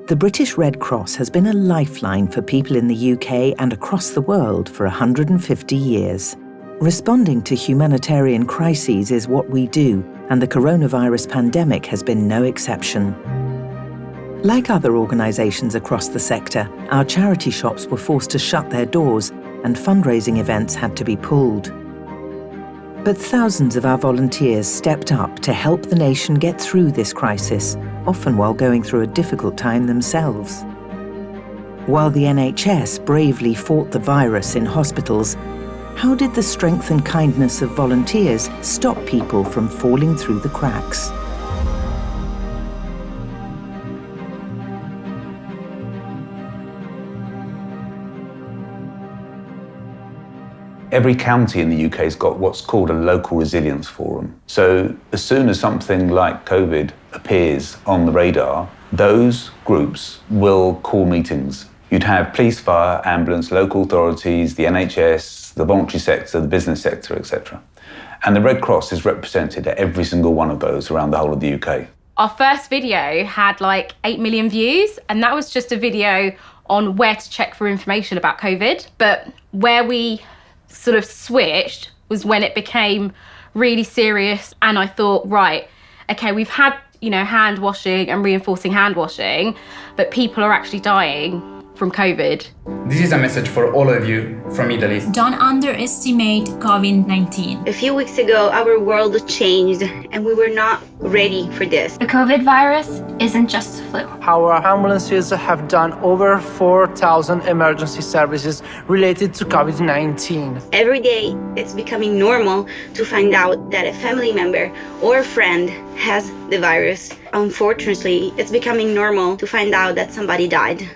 The British Red Cross has been a lifeline for people in the UK and across the world for 150 years. Responding to humanitarian crises is what we do, and the coronavirus pandemic has been no exception. Like other organisations across the sector, our charity shops were forced to shut their doors and fundraising events had to be pulled. But thousands of our volunteers stepped up to help the nation get through this crisis, often while going through a difficult time themselves. While the NHS bravely fought the virus in hospitals, how did the strength and kindness of volunteers stop people from falling through the cracks? Every county in the UK has got what's called a local resilience forum. So as soon as something like COVID appears on the radar, those groups will call meetings. You'd have police, fire, ambulance, local authorities, the NHS, the voluntary sector, the business sector, etc. And the Red Cross is represented at every single one of those around the whole of the UK. Our first video had like 8 million views, and that was just a video on where to check for information about COVID. But where we sort of switched was when it became really serious, and I thought, right, okay, we've had, hand washing and reinforcing hand washing, but people are actually dying from COVID. This is a message for all of you from Italy. Don't underestimate COVID-19. A few weeks ago, our world changed and we were not ready for this. The COVID virus isn't just the flu. Our ambulances have done over 4,000 emergency services related to COVID-19. Every day, it's becoming normal to find out that a family member or a friend has the virus. Unfortunately, it's becoming normal to find out that somebody died.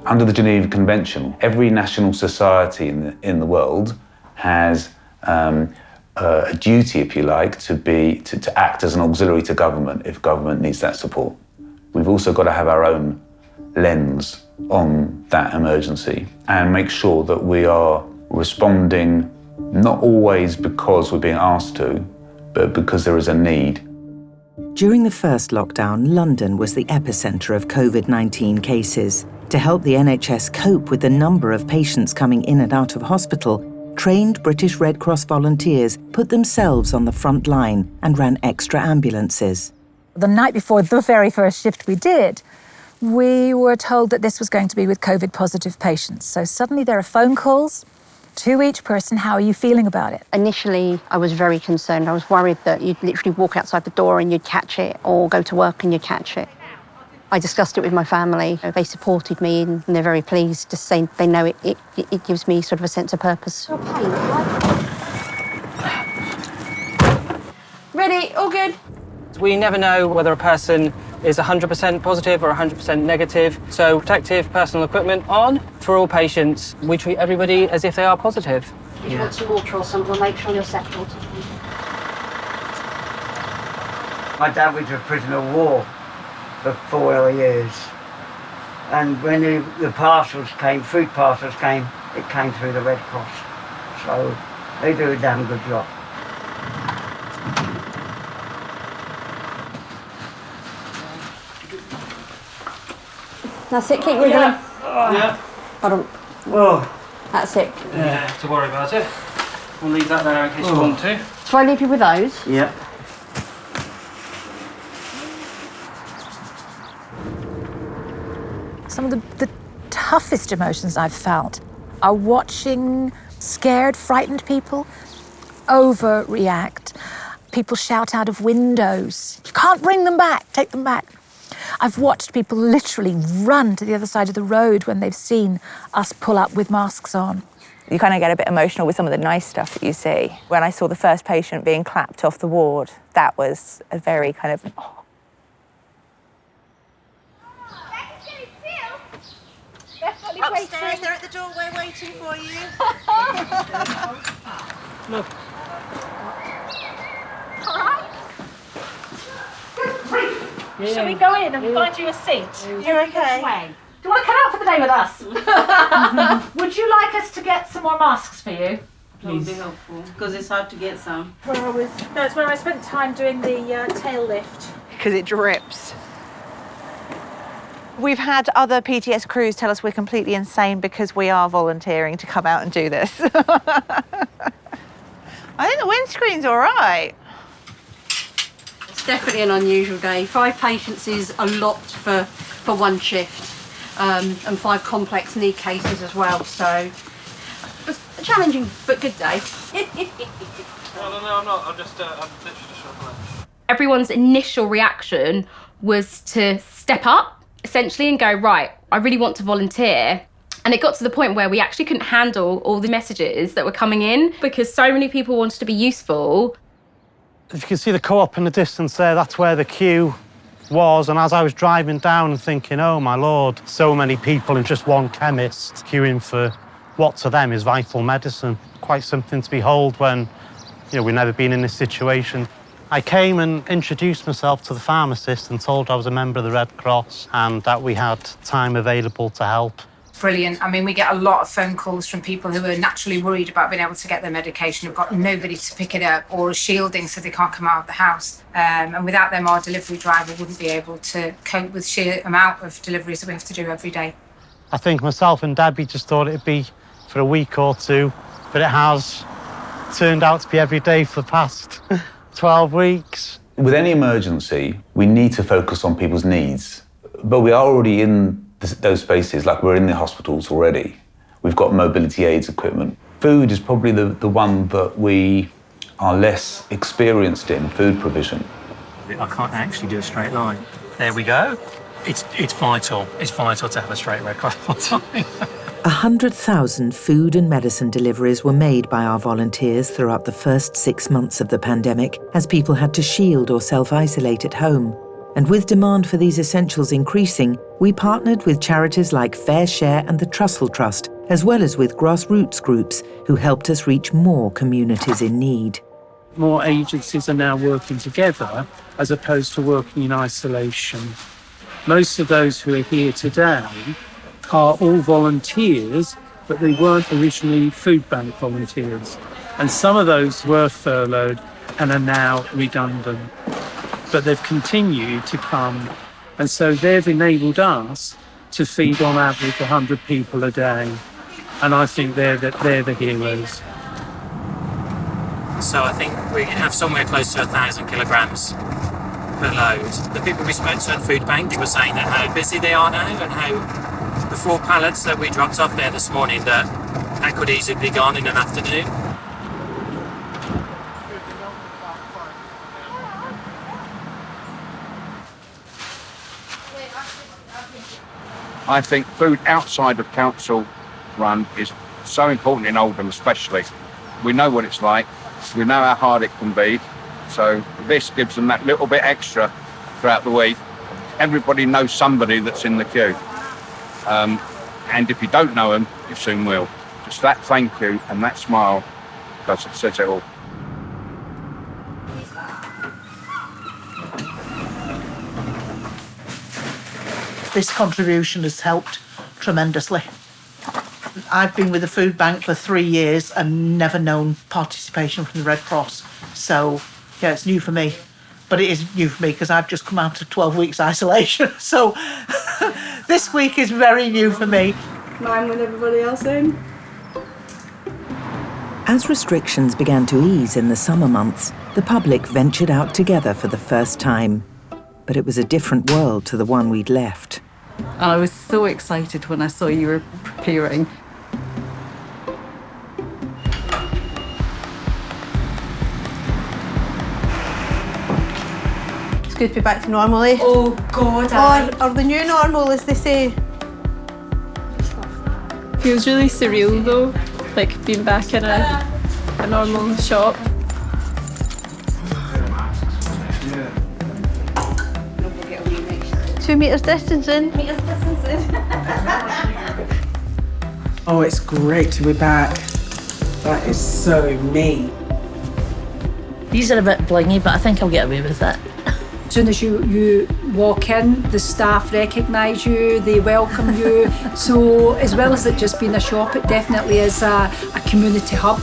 Under the Geneva Convention, every national society in the world has a duty, if you like, to act as an auxiliary to government if government needs that support. We've also got to have our own lens on that emergency and make sure that we are responding not always because we're being asked to, but because there is a need. During the first lockdown, London was the epicentre of COVID-19 cases. To help the NHS cope with the number of patients coming in and out of hospital, trained British Red Cross volunteers put themselves on the front line and ran extra ambulances. The night before the very first shift we did, we were told that this was going to be with COVID-positive patients. So suddenly there are phone calls to each person. How are you feeling about it? Initially, I was very concerned. I was worried that you'd literally walk outside the door and you'd catch it, or go to work and you'd catch it. I discussed it with my family. They supported me and they're very pleased to say they know it gives me sort of a sense of purpose. Ready? All good? We never know whether a person is 100% positive or 100% negative, so protective personal equipment on for all patients. We treat everybody as if they are positive. If you want some water or something, we'll make sure you're settled. My dad was a prisoner of war for 4 years. And when the parcels came, food parcels came, it came through the Red Cross. So they do a damn good job. That's it, keep wriggling. Yeah. That's it. You don't have to worry about it. We'll leave that there in case you want to. So I leave you with those? Yeah. Some of the toughest emotions I've felt are watching scared, frightened people overreact. People shout out of windows, "You can't bring them back, take them back." I've watched people literally run to the other side of the road when they've seen us pull up with masks on. You kind of get a bit emotional with some of the nice stuff that you see. When I saw the first patient being clapped off the ward, that was a very kind of, Upstairs, they're at the doorway waiting for you. Look. All right. Yeah. Shall we go in and find you a seat? You're okay. Do you want to come out for the day with us? Would you like us to get some more masks for you? That would be helpful, because it's hard to get some. No, it's where I spent time doing the tail lift. because it drips. We've had other PTS crews tell us we're completely insane because we are volunteering to come out and do this. I think the windscreen's all right. It's definitely an unusual day. 5 patients is a lot for one shift, and 5 complex need cases as well, so it's a challenging but good day. No, I'm not. I'm literally just showing lunch. Everyone's initial reaction was to step up, essentially, and go, right, I really want to volunteer. And it got to the point where we actually couldn't handle all the messages that were coming in because so many people wanted to be useful. If you can see the co-op in the distance there, that's where the queue was. And as I was driving down and thinking, oh my Lord, so many people and just one chemist queuing for what to them is vital medicine. Quite something to behold when, we've never been in this situation. I came and introduced myself to the pharmacist and told I was a member of the Red Cross and that we had time available to help. Brilliant. I mean, we get a lot of phone calls from people who are naturally worried about being able to get their medication, who've got nobody to pick it up or shielding so they can't come out of the house. And without them, our delivery driver wouldn't be able to cope with sheer amount of deliveries that we have to do every day. I think myself and Debbie just thought it'd be for a week or 2, but it has turned out to be every day for the past 12 weeks. With any emergency, we need to focus on people's needs, but we are already in those spaces, like we're in the hospitals already. We've got mobility aids equipment. Food is probably the one that we are less experienced in, food provision. I can't actually do a straight line. There we go. It's vital. It's vital to have a straight record. 100,000 food and medicine deliveries were made by our volunteers throughout the first 6 months of the pandemic as people had to shield or self-isolate at home. And with demand for these essentials increasing, we partnered with charities like Fair Share and the Trussell Trust, as well as with grassroots groups who helped us reach more communities in need. More agencies are now working together as opposed to working in isolation. Most of those who are here today are all volunteers, but they weren't originally food bank volunteers. And some of those were furloughed and are now redundant. But they've continued to come, and so they've enabled us to feed on average 100 people a day. And I think they're the heroes. So I think we have somewhere close to 1,000 kilograms per load. The people we spoke to at Food Bank were saying that how busy they are now and how the 4 pallets that we dropped off there this morning, that could easily be gone in an afternoon. I think food outside of council run is so important in Oldham especially. We know what it's like, we know how hard it can be, so this gives them that little bit extra throughout the week. Everybody knows somebody that's in the queue, and if you don't know them, you soon will. Just that thank you and that smile says it all. This contribution has helped tremendously. I've been with the food bank for 3 years and never known participation from the Red Cross. So, yeah, it's new for me. But it is new for me because I've just come out of 12 weeks isolation. So this week is very new for me. Mine with everybody else in. As restrictions began to ease in the summer months, the public ventured out together for the first time. But it was a different world to the one we'd left. And I was so excited when I saw you were preparing. It's good to be back to normal, eh? Oh, God. Or the new normal, as they say. Feels really surreal, though, like being back in a normal shop. 2 metres distancing. Oh, it's great to be back. That is so me. These are a bit blingy, but I think I'll get away with it. As soon as you walk in, the staff recognise you, they welcome you. So as well as it just being a shop, it definitely is a community hub.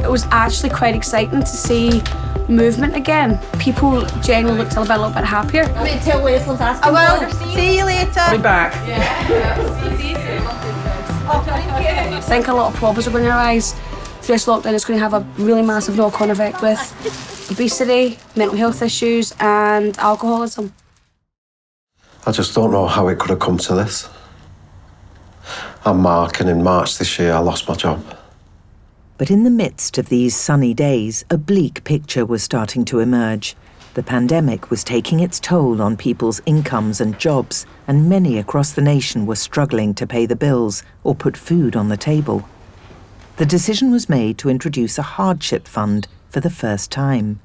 It was actually quite exciting to see movement again. People generally looked a little bit happier. See you later. Be back. I think a lot of problems are going to arise. This lockdown is going to have a really massive knock-on effect with obesity, mental health issues and alcoholism. I just don't know how it could have come to this. I'm Mark, and in March this year I lost my job. But in the midst of these sunny days, a bleak picture was starting to emerge. The pandemic was taking its toll on people's incomes and jobs, and many across the nation were struggling to pay the bills or put food on the table. The decision was made to introduce a Hardship Fund for the first time.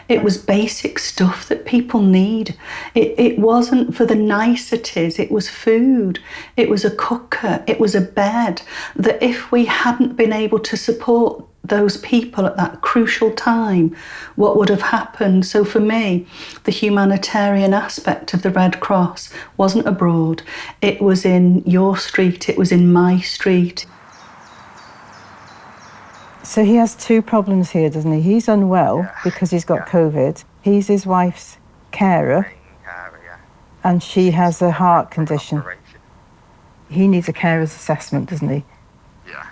It was basic stuff that people need. It wasn't for the niceties, it was food, it was a cooker, it was a bed, that if we hadn't been able to support those people at that crucial time, what would have happened? So for me, the humanitarian aspect of the Red Cross wasn't abroad. It was in your street, it was in my street. So he has two problems here, doesn't he? He's unwell because he's got COVID. He's his wife's carer, and she has a heart condition. He needs a carer's assessment, doesn't he? Yeah.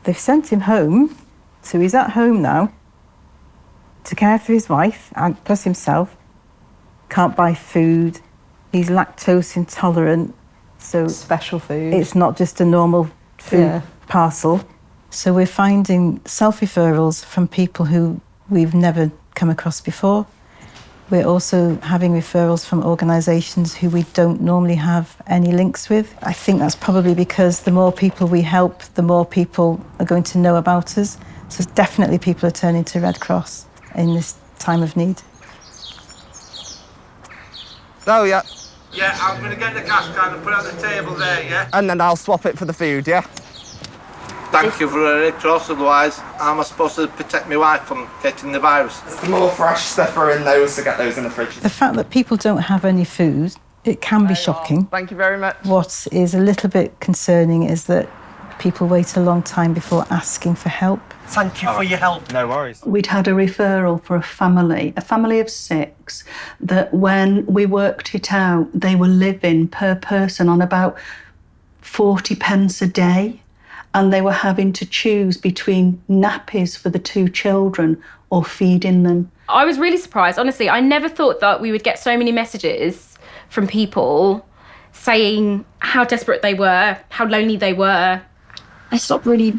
They've sent him home, so he's at home now to care for his wife and plus himself. Can't buy food. He's lactose intolerant, so special food. It's not just a normal food parcel. So we're finding self-referrals from people who we've never come across before. We're also having referrals from organisations who we don't normally have any links with. I think that's probably because the more people we help, the more people are going to know about us. So definitely people are turning to Red Cross in this time of need. Oh, yeah. Yeah, I'm going to get the cash card and put it on the table there, yeah? And then I'll swap it for the food, yeah? Thank you for the Red Cross, otherwise how am I supposed to protect my wife from getting the virus? The more fresh stuff are in those to get those in the fridge. The fact that people don't have any food, it can be shocking. Thank you very much. What is a little bit concerning is that people wait a long time before asking for help. Thank you for your help. No worries. We'd had a referral for a family of 6, that when we worked it out, they were living per person on about 40 pence a day. And they were having to choose between nappies for the 2 children or feeding them. I was really surprised. Honestly, I never thought that we would get so many messages from people saying how desperate they were, how lonely they were. I stopped really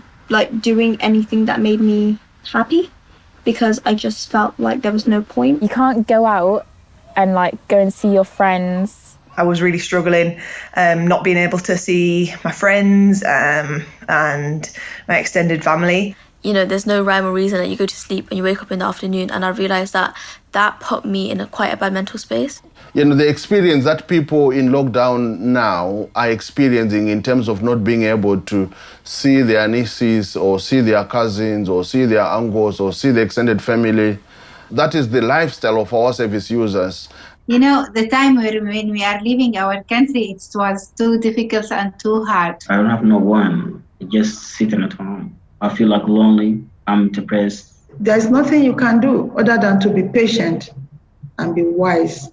doing anything that made me happy because I just felt like there was no point. You can't go out and go and see your friends. I was really struggling, not being able to see my friends and my extended family. You know, there's no rhyme or reason that you go to sleep and you wake up in the afternoon, and I realised that put me in quite a bad mental space. You know, the experience that people in lockdown now are experiencing in terms of not being able to see their nieces or see their cousins or see their uncles or see the extended family, that is the lifestyle of our service users. You know, the time when we are leaving our country, it was too difficult and too hard. I don't have no one, just sitting at home. I feel lonely, I'm depressed. There's nothing you can do other than to be patient and be wise.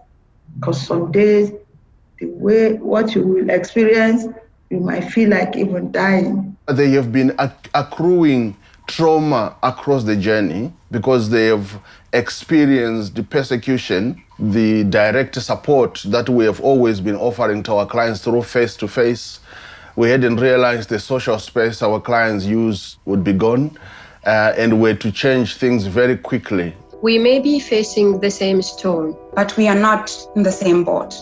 Because some days, what you will experience, you might feel like even dying. They have been accruing trauma across the journey because they have experienced the persecution, the direct support that we have always been offering to our clients through face-to-face. We hadn't realized the social space our clients use would be gone, and we had to change things very quickly. We may be facing the same storm, but we are not in the same boat.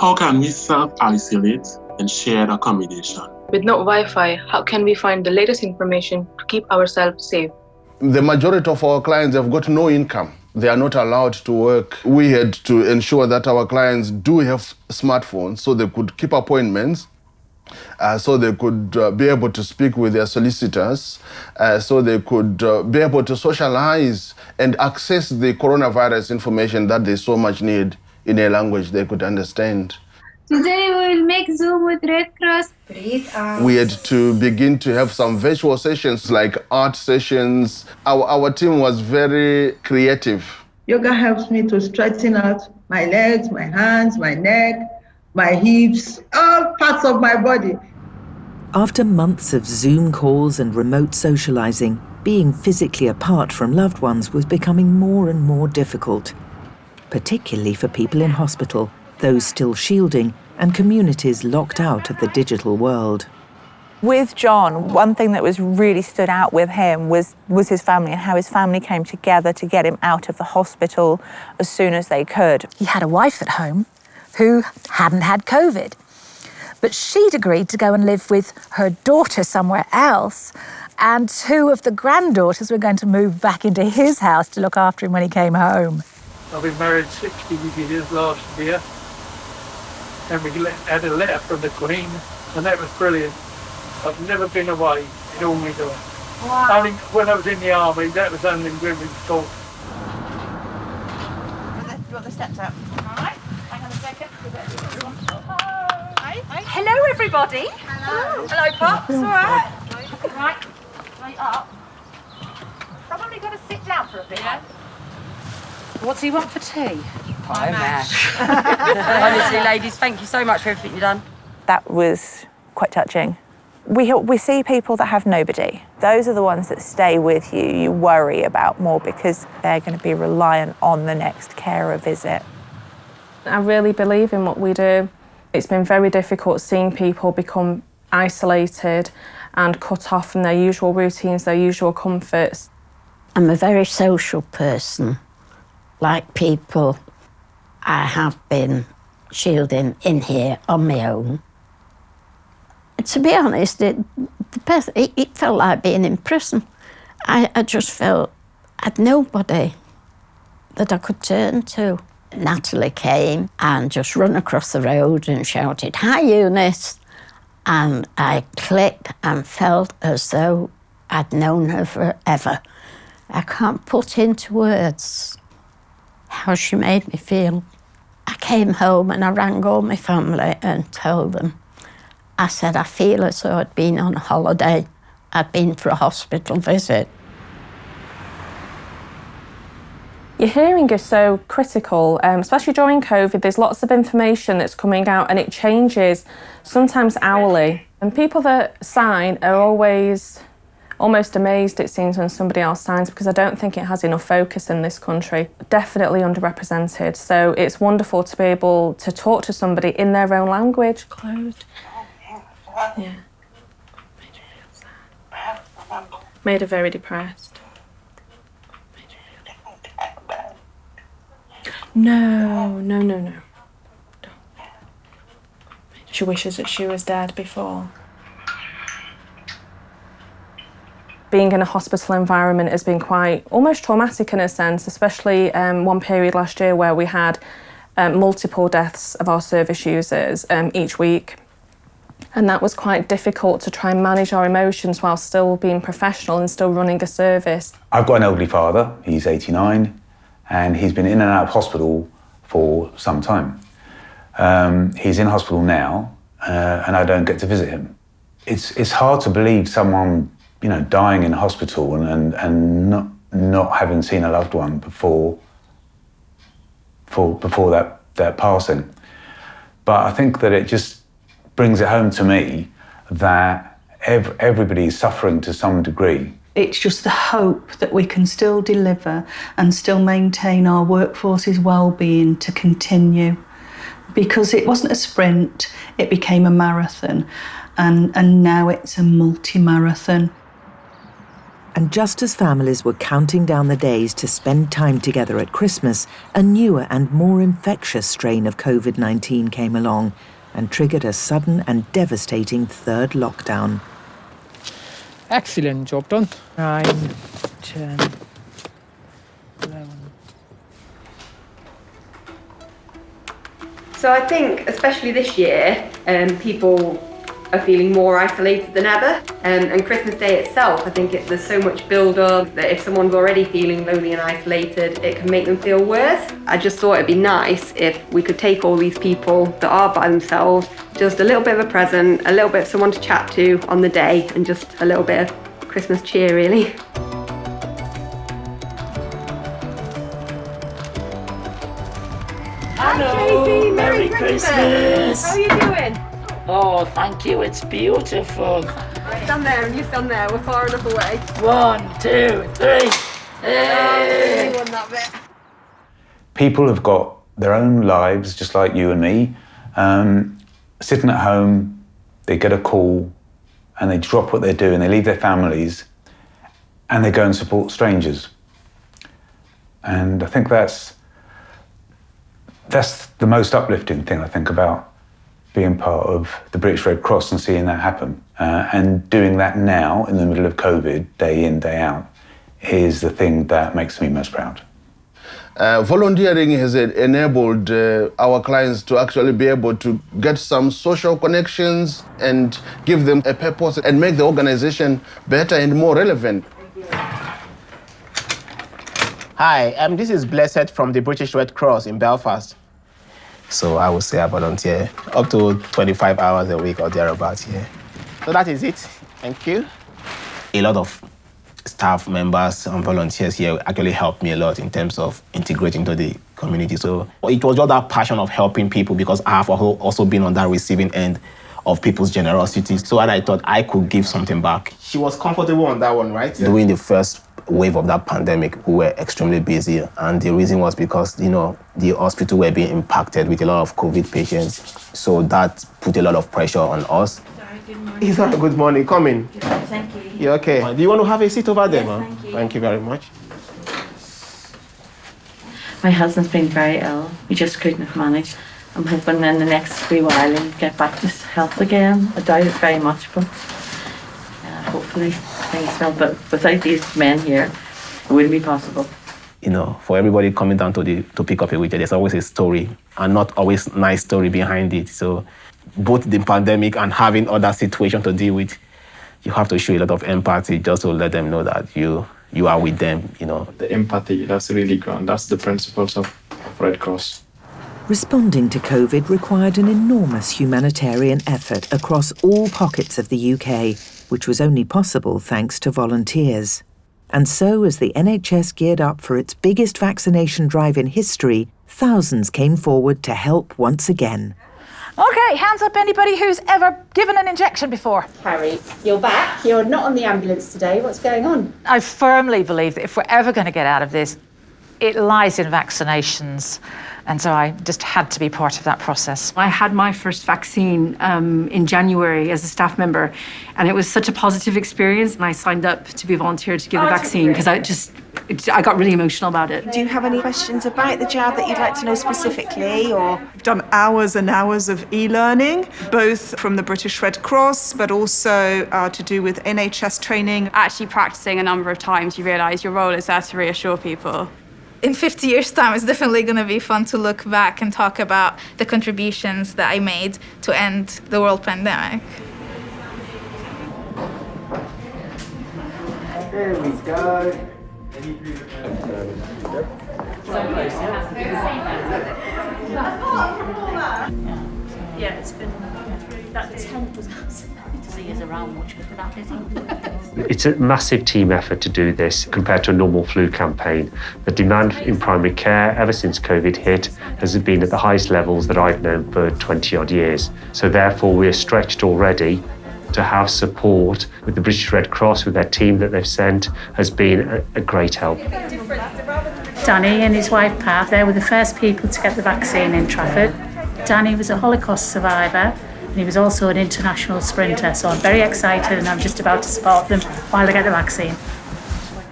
How can we self-isolate and share accommodation? With no Wi-Fi, how can we find the latest information to keep ourselves safe? The majority of our clients have got no income. They are not allowed to work. We had to ensure that our clients do have smartphones so they could keep appointments, so they could be able to speak with their solicitors, so they could be able to socialize and access the coronavirus information that they so much need in a language they could understand. Today we will make Zoom with Red Cross. Breathe out. We had to begin to have some virtual sessions like art sessions. Our team was very creative. Yoga helps me to straighten out my legs, my hands, my neck, my hips, all parts of my body. After months of Zoom calls and remote socialising, being physically apart from loved ones was becoming more and more difficult, particularly for people in hospital, those still shielding, and communities locked out of the digital world. With John, one thing that was really stood out with him was his family and how his family came together to get him out of the hospital as soon as they could. He had a wife at home who hadn't had COVID, but she'd agreed to go and live with her daughter somewhere else, and 2 of the granddaughters were going to move back into his house to look after him when he came home. I've been married 60 years last year, and we had a letter from the Queen, and that was brilliant. I've never been away in all my life. Wow. Only when I was in the army, that was only when we talked. Do you want the steps up? All right, hang on a second. Hello, everybody. Hello. Hello, Pops. All right. Right up. Probably going to sit down for a bit. Yeah. What do you want for tea? Pie mash. Honestly, ladies, thank you so much for everything you've done. That was quite touching. We see people that have nobody. Those are the ones that stay with you, you worry about more because they're going to be reliant on the next carer visit. I really believe in what we do. It's been very difficult seeing people become isolated and cut off from their usual routines, their usual comforts. I'm a very social person. Like people, I have been shielding in here on my own. To be honest, it felt like being in prison. I just felt I had nobody that I could turn to. Natalie came and just ran across the road and shouted, "Hi, Eunice." And I clicked and felt as though I'd known her forever. I can't put into words how she made me feel. I came home and I rang all my family and told them. I said, I feel as though I'd been on holiday. I'd been for a hospital visit. Your hearing is so critical, especially during COVID. There's lots of information that's coming out and it changes, sometimes hourly. And people that sign are always almost amazed, it seems, when somebody else signs, because I don't think it has enough focus in this country. Definitely underrepresented. So it's wonderful to be able to talk to somebody in their own language. Closed. Yeah. Made her very depressed. No. She wishes that she was dead before. Being in a hospital environment has been quite almost traumatic in a sense, especially one period last year where we had multiple deaths of our service users each week. And that was quite difficult to try and manage our emotions while still being professional and still running a service. I've got an elderly father, he's 89, and he's been in and out of hospital for some time. He's in hospital now, and I don't get to visit him. It's hard to believe someone, dying in hospital and not having seen a loved one before that passing. But I think that it just brings it home to me that everybody is suffering to some degree. It's just the hope that we can still deliver and still maintain our workforce's well-being to continue. Because it wasn't a sprint, it became a marathon, and now it's a multi-marathon. And just as families were counting down the days to spend time together at Christmas, a newer and more infectious strain of COVID-19 came along and triggered a sudden and devastating third lockdown. Excellent, job done. 9, 10, 11. So I think, especially this year, people are feeling more isolated than ever. And Christmas Day itself, I think there's so much build-up that if someone's already feeling lonely and isolated, it can make them feel worse. I just thought it'd be nice if we could take all these people that are by themselves, just a little bit of a present, a little bit of someone to chat to on the day, and just a little bit of Christmas cheer, really. Hello, Merry Christmas. How are you doing? Oh, thank you, it's beautiful. Stand there and you stand there, we're far enough away. 1, 2, 3. Hey. You won that bit. People have got their own lives, just like you and me. Sitting at home, they get a call and they drop what they're doing, they leave their families and they go and support strangers. And I think that's the most uplifting thing, I think, about being part of the British Red Cross and seeing that happen. And doing that now, in the middle of COVID, day in, day out, is the thing that makes me most proud. Volunteering has enabled our clients to actually be able to get some social connections and give them a purpose and make the organization better and more relevant. Hi, this is Blessed from the British Red Cross in Belfast. So I would say I volunteer up to 25 hours a week or thereabouts here. So that is it. Thank you. A lot of staff members and volunteers here actually helped me a lot in terms of integrating into the community. So it was just that passion of helping people, because I have also been on that receiving end of people's generosity. So I thought I could give something back. She was comfortable on that one, right? Yeah. During the first wave of that pandemic, we were extremely busy. And the reason was because, the hospital were being impacted with a lot of COVID patients. So that put a lot of pressure on us. Is that a good morning? Come in. Yeah, thank you. You okay? Do you want to have a seat over there, Yes, ma'am? thank you. Thank you very much. My husband's been very ill. We just couldn't have managed. I'm hoping in the next wee while he'll get back to health again. I doubt it very much, but hopefully things will. But without these men here, it wouldn't be possible. For everybody coming down to pick up a wheelchair, there's always a story, and not always a nice story behind it. So both the pandemic and having other situations to deal with, you have to show a lot of empathy just to let them know that you are with them, The empathy, that's really grand. That's the principles of Red Cross. Responding to COVID required an enormous humanitarian effort across all pockets of the UK, which was only possible thanks to volunteers. And so, as the NHS geared up for its biggest vaccination drive in history, thousands came forward to help once again. OK, hands up anybody who's ever given an injection before. Harry, you're back. You're not on the ambulance today. What's going on? I firmly believe that if we're ever going to get out of this, it lies in vaccinations. And so I just had to be part of that process. I had my first vaccine in January as a staff member, and it was such a positive experience. And I signed up to be a volunteer to give the vaccine because I got really emotional about it. Do you have any questions about the jab that you'd like to know specifically, or? I've done hours and hours of e-learning, both from the British Red Cross, but also to do with NHS training. Actually practicing a number of times, you realise your role is there to reassure people. In 50 years' time, it's definitely going to be fun to look back and talk about the contributions that I made to end the world pandemic. There we go. Yeah, it's been that tent was to see us around much because we're that busy. It's a massive team effort to do this compared to a normal flu campaign. The demand in primary care ever since COVID hit has been at the highest levels that I've known for 20 odd years. So therefore we're stretched already. To have support with the British Red Cross, with their team that they've sent, has been a great help. Danny and his wife Pat, they were the first people to get the vaccine in Trafford. Danny was a Holocaust survivor, and he was also an international sprinter, so I'm very excited and I'm just about to support them while they get the vaccine.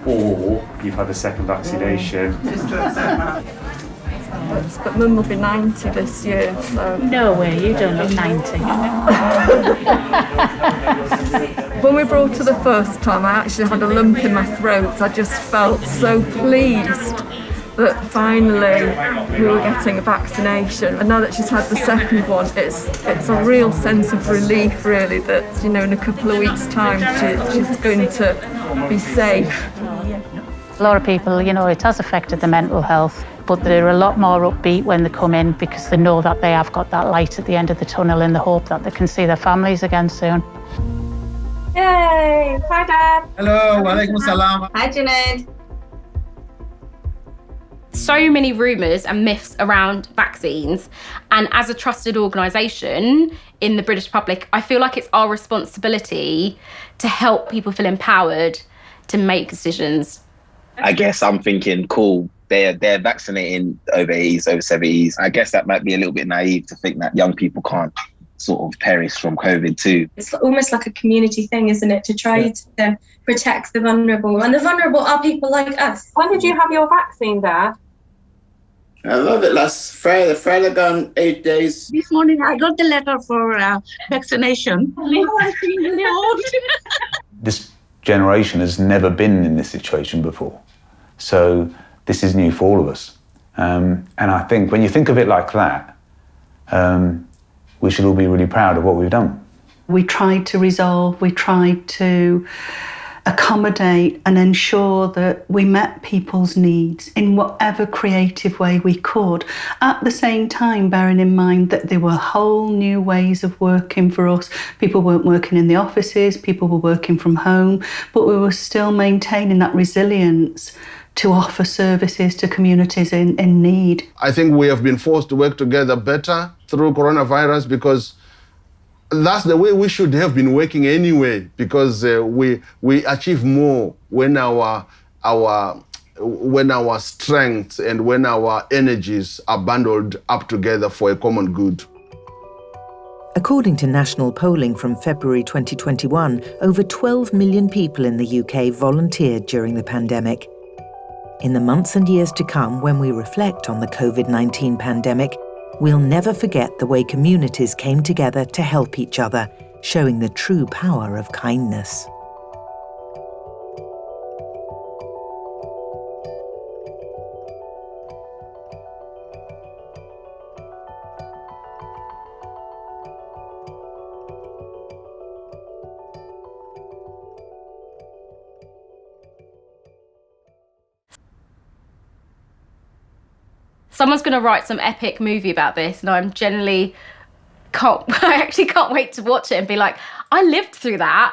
Or you've had a second vaccination. But Mum will be 90 this year, so... No way, you don't look 90. When we brought her the first time, I actually had a lump in my throat. I just felt so pleased that finally we were getting a vaccination. And now that she's had the second one, it's a real sense of relief, really, that, you know, in a couple of weeks' time she's going to be safe. A lot of people, you know, it has affected their mental health, but they're a lot more upbeat when they come in because they know that they have got that light at the end of the tunnel in the hope that they can see their families again soon. Yay! Hi, Dad. Hello, walaikum salam. Hi, Junaid. So many rumours and myths around vaccines, and as a trusted organisation in the British public, I feel like it's our responsibility to help people feel empowered to make decisions. I guess I'm thinking, cool, they're vaccinating over 80s, over 70s. I guess that might be a little bit naive to think that young people can't sort of perish from COVID too. It's almost like a community thing, isn't it, to try to protect the vulnerable. And the vulnerable are people like us. When did you have your vaccine, Dad? I love it. Last Friday. Friday gone 8 days. This morning I got the letter for vaccination. This generation has never been in this situation before. So this is new for all of us. And I think when you think of it like that, we should all be really proud of what we've done. We tried to resolve, we tried to accommodate and ensure that we met people's needs in whatever creative way we could. At the same time, bearing in mind that there were whole new ways of working for us. People weren't working in the offices, people were working from home, but we were still maintaining that resilience to offer services to communities in need. I think we have been forced to work together better through coronavirus because that's the way we should have been working anyway, because we achieve more when our strengths and when our energies are bundled up together for a common good. According to national polling from February 2021, over 12 million people in the UK volunteered during the pandemic. In the months and years to come, when we reflect on the COVID-19 pandemic, we'll never forget the way communities came together to help each other, showing the true power of kindness. Someone's going to write some epic movie about this, and I actually can't wait to watch it and be like, I lived through that.